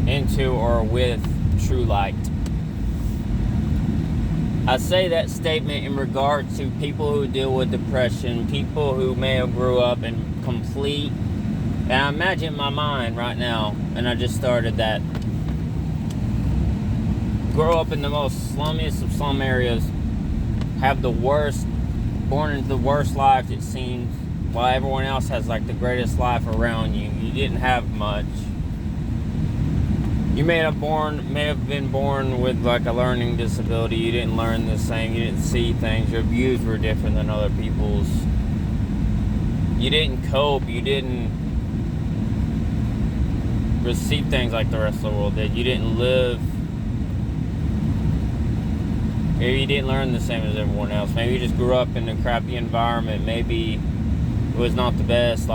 into or with true light. I say that statement in regard to people who deal with depression, people who may have grew up in complete, and I imagine in my mind right now, and I just started that, grow up in the most slummiest of slum areas, have the worst, born into the worst lives it seems, while everyone else has like the greatest life around you. You didn't have much. You may have been born with like a learning disability. You didn't learn the same. You didn't see things. Your views were different than other people's. You didn't cope. You didn't receive things like the rest of the world did. You didn't live. Maybe you didn't learn the same as everyone else. Maybe you just grew up in a crappy environment. Maybe it was not the best.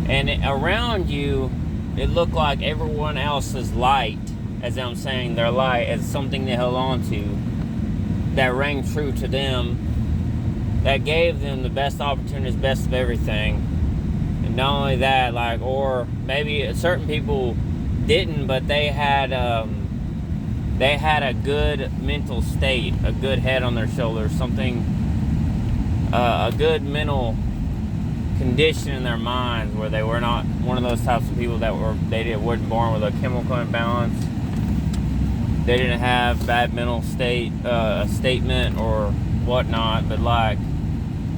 And around you, it looked like everyone else's light, as I'm saying, their light, as something they held on to, that rang true to them, that gave them the best opportunities, best of everything. And not only that, or maybe certain people didn't, but they had a good mental state, a good head on their shoulders, a good mental condition in their minds, where they were not one of those types of people that weren't born with a chemical imbalance. They didn't have bad mental statement or whatnot, but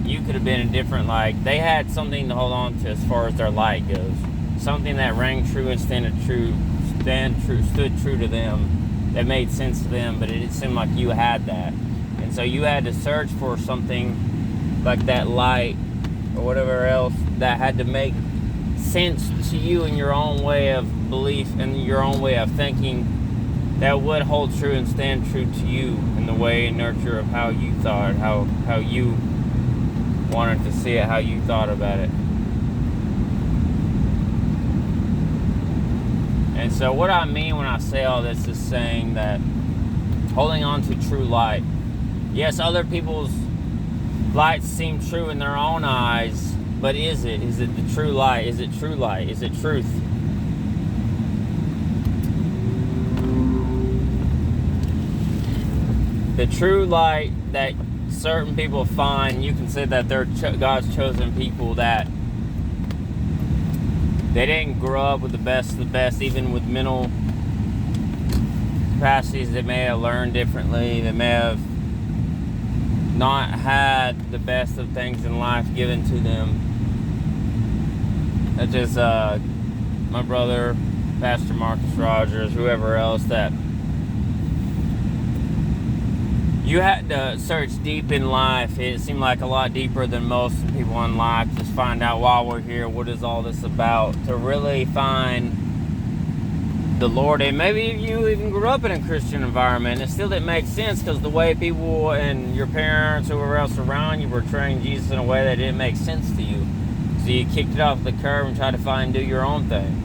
you could have been a different, they had something to hold on to as far as their light goes, something that rang true and stood true to them, that made sense to them, but it didn't seem like you had that, and so you had to search for something like that light or whatever else that had to make sense to you in your own way of belief and your own way of thinking, that would hold true and stand true to you in the way and nurture of how you thought, how you wanted to see it, how you thought about it. And so what I mean when I say all this is saying that holding on to true light, yes, other people's lights seem true in their own eyes, but is it the true light? Is it true light? Is it truth? The true light that certain people find, you can say that they're God's chosen people, that they didn't grow up with the best of the best, even with mental capacities. They may have learned differently. They may have not had the best of things in life given to them. That's just my brother, Pastor Marcus Rogers, whoever else, that you had to search deep in life. It seemed like a lot deeper than most people in life. Just find out while we're here, what is all this about, to really find the Lord. And maybe you even grew up in a Christian environment, it still didn't make sense, because the way people and your parents, whoever else around you, were portraying Jesus in a way that didn't make sense to you. So you kicked it off the curb and tried to do your own thing.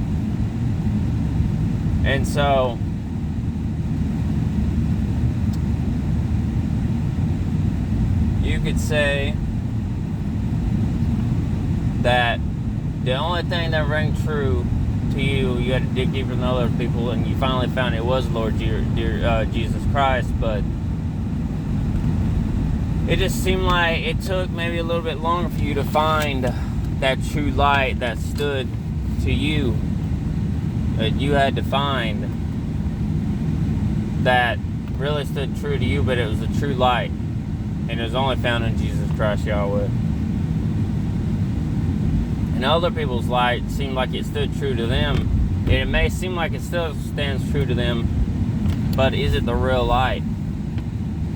And so you could say that the only thing that rang true to you had to dig deeper than other people, and you finally found it was Lord Jesus Christ. But it just seemed like it took maybe a little bit longer for you to find that true light that stood to you, that you had to find, that really stood true to you, but it was a true light, and it was only found in Jesus Christ Yahweh. And other people's light seemed like it stood true to them, and it may seem like it still stands true to them, but is it the real light?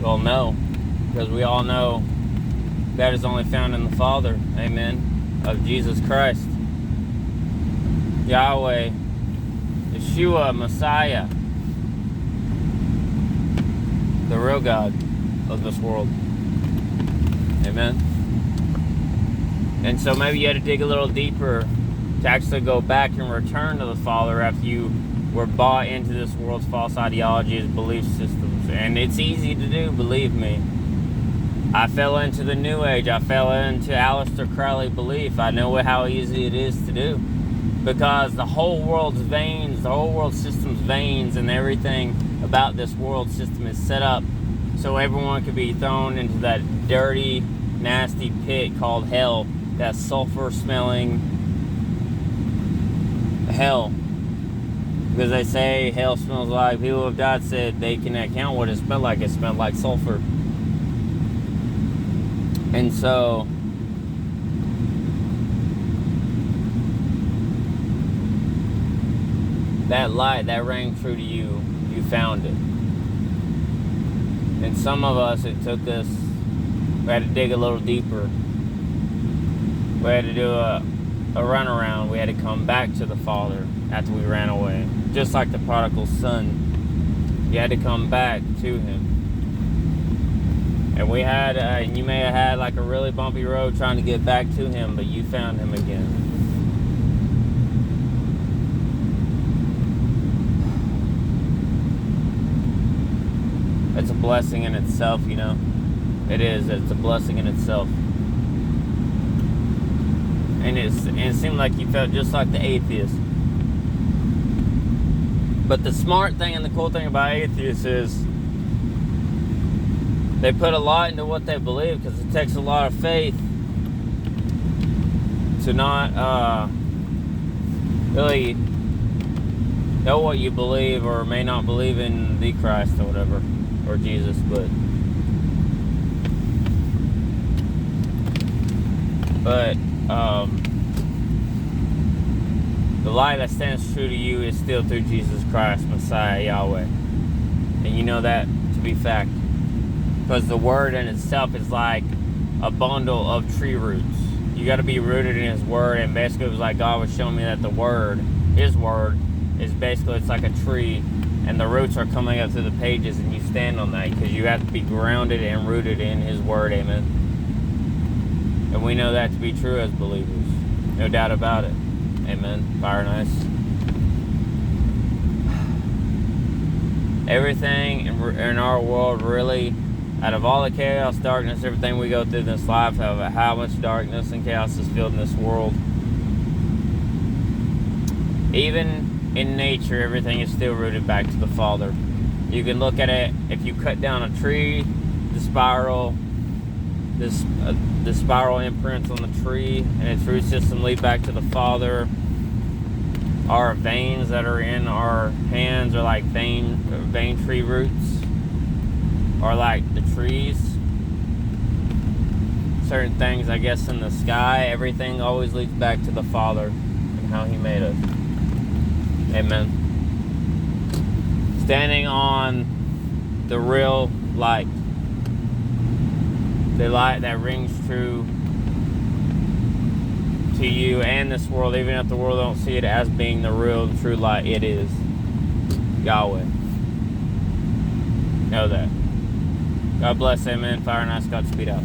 Well, no, because we all know that is only found in the Father, amen, of Jesus Christ, Yahweh, Yeshua, Messiah, the real God of this world, amen. And so maybe you had to dig a little deeper to actually go back and return to the Father after you were bought into this world's false ideologies, belief systems. And it's easy to do, believe me. I fell into the New Age. I fell into Aleister Crowley belief. I know how easy it is to do. Because the whole world's veins, the whole world system's veins, and everything about this world system is set up so everyone could be thrown into that dirty, nasty pit called hell, that sulfur-smelling hell. Because they say hell smells like, people who have died said they can account what it smelled like. It smelled like sulfur. And so, that light that rang true to you, you found it. And some of us, it took us, we had to dig a little deeper. We had to do a runaround. We had to come back to the Father after we ran away. Just like the prodigal son, you had to come back to Him. And we had, you may have had like a really bumpy road trying to get back to Him, but you found Him again. It's a blessing in itself, you know. It is. It's a blessing in itself. And it seemed like you felt just like the atheist. But the smart thing and the cool thing about atheists is they put a lot into what they believe, because it takes a lot of faith to not really know what you believe or may not believe in the Christ or whatever, or Jesus. But the light that stands true to you is still through Jesus Christ, Messiah, Yahweh. And you know that to be fact. Because the Word in itself is like a bundle of tree roots. You got to be rooted in His Word. And basically it was like God was showing me that the Word, His Word, is basically, it's like a tree. And the roots are coming up through the pages, and you stand on that. Because you have to be grounded and rooted in His Word. Amen. And we know that to be true as believers. No doubt about it. Amen. Fire and ice. Everything in our world, really, out of all the chaos, darkness, everything we go through in this life, how much darkness and chaos is filled in this world. Even in nature, everything is still rooted back to the Father. You can look at it, if you cut down a tree, the spiral imprints on the tree and its root system lead back to the Father. Our veins that are in our hands are like vein tree roots, or like the trees. Certain things, I guess, in the sky, everything always leads back to the Father and how He made us. Amen. Standing on the real light. The light that rings true to you and this world, even if the world don't see it as being the real and true light, it is Yahweh. Know that. God bless. Amen. Fire and ice. Godspeed out.